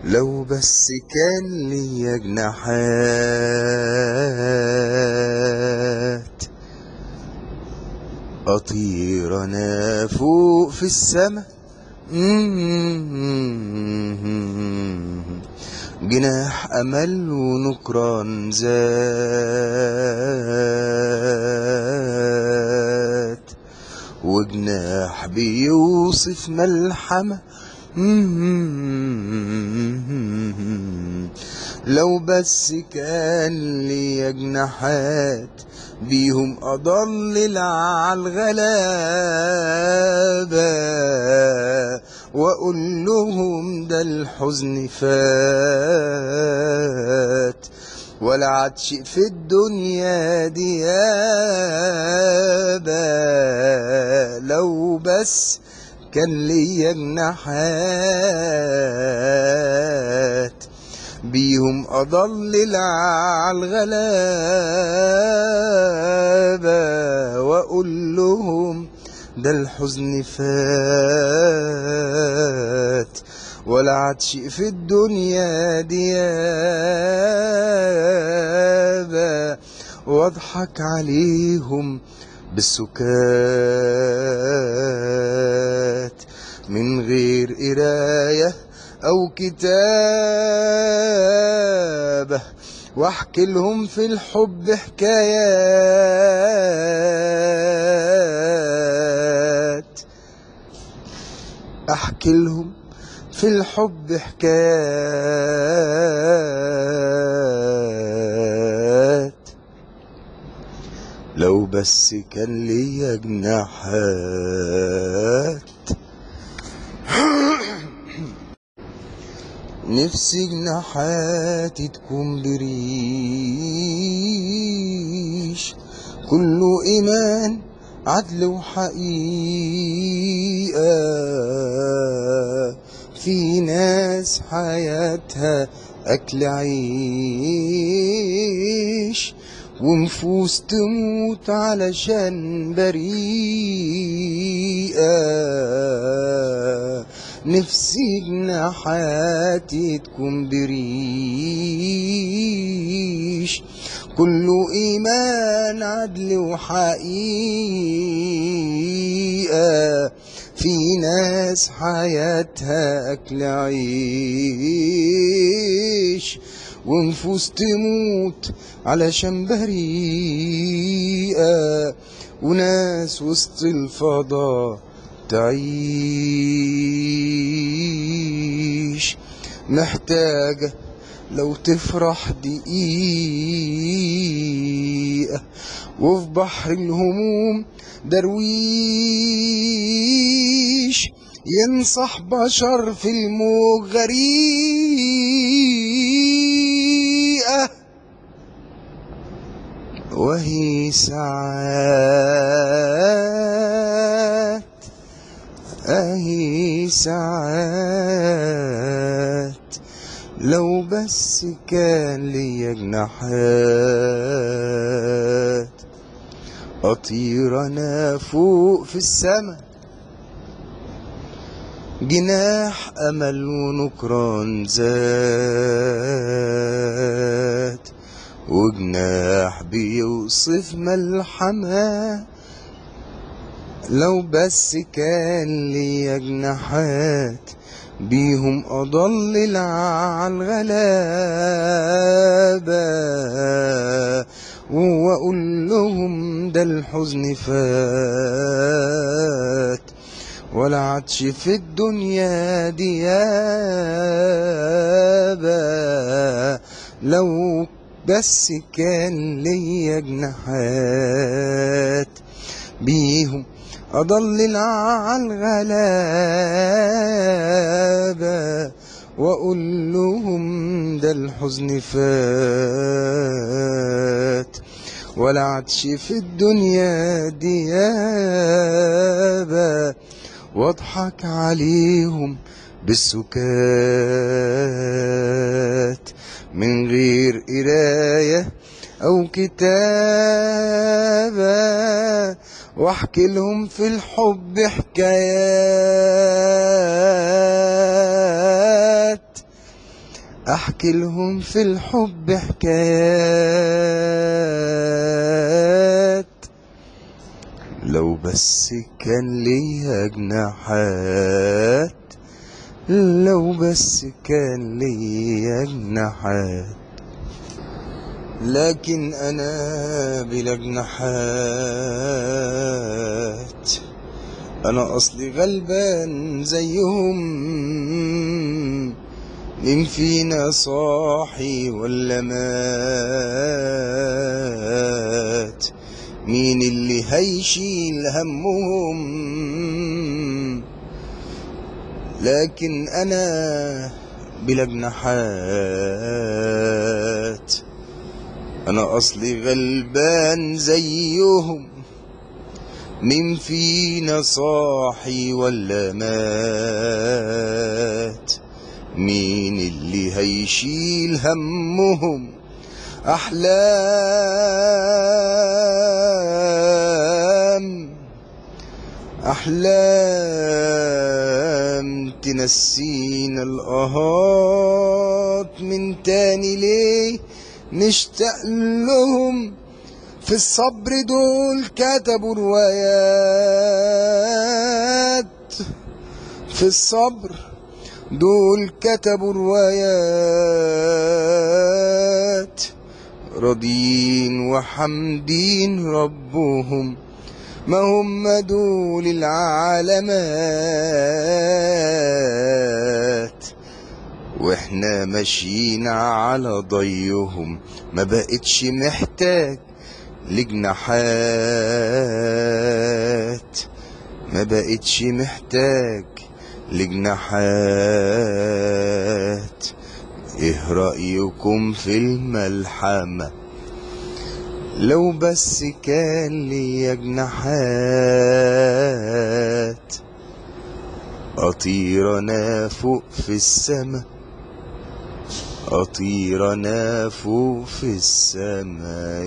لو بس كان ليا جناحات أطير أنا فوق في السما. جناح أمل ونكران ذات، وجناح بيوصف ملحمة. لو بس كان ليا جناحات بيهم أضلل عالغلابة وأقول لهم ده الحزن فات، ولا عاد شيء في الدنيا دي يابا. لو بس كان ليا جناحات بيهم أضلل عالغلابة وأقول لهم ده الحزن فات، ولا عاد شيء في الدنيا دي يابا. واضحك عليهم بالسكات من غير قراية أو كتابة، واحكي لهم في الحب حكايات، احكي لهم في الحب حكايات. لو بس كان ليا جناحات نفسي جناحاتي تكون بريش كله إيمان عدل وحقيقة. في ناس حياتها أكل عيش، ونفوس تموت علشان بريئة. نفسي جناحاتي تكون بريش كله إيمان عدل وحقيقة. في ناس حياتها أكل عيش، ونفوس تموت علشان بريئة. وناس وسط الفضاء تعيش محتاجة لو تفرح دقيقة، وفي بحر الهموم درويش ينصح بشر في الموج غريقة. وهي ساعات أهي ساعات لو بس كان ليا جناحات أطير أنا فوق في السما. جناح أمل ونكران ذات، وجناح بيوصف ملحمة. لو بس كان ليا جناحات بيهم أضلل عالغلابة وأقول لهم ده الحزن فات، ولا عادش في الدنيا دي يابا. لو بس كان ليا جناحات بيهم أضلل عالغلابة وأقول لهم ده الحزن فات، ولا عادش في الدنيا دي يابا. واضحك عليهم بالسكات من غير قراية أو كتابة، واحكي لهم في الحب حكايات. احكي لهم في الحب حكايات، لو بس كان ليا جناحات، لو بس كان ليا جناحات. لكن انا بلا جناحات، انا اصلي غلبان زيهم. مين فينا صاحي ولا مات؟ مين اللي هيشيل همهم؟ لكن انا بلا جناحات، انا اصلي غلبان زيهم. مين فينا صاحي ولا مات؟ مين اللي هيشيل همهم؟ أحلام تنسينا القهات من تاني. ليه نشتاق لهم؟ في الصبر دول كتبوا روايات، في الصبر دول كتبوا روايات. راضين وحمدين ربهم، ما هم دول العالمات. واحنا ماشيين على ضيهم، ما بقتش محتاج لجناحات، ما بقتش محتاج لجناحات. ايه رأيكم في الملحمة؟ لو بس كان ليا جناحات، اطير انا فوق في السما، اطير انا فوق في السما.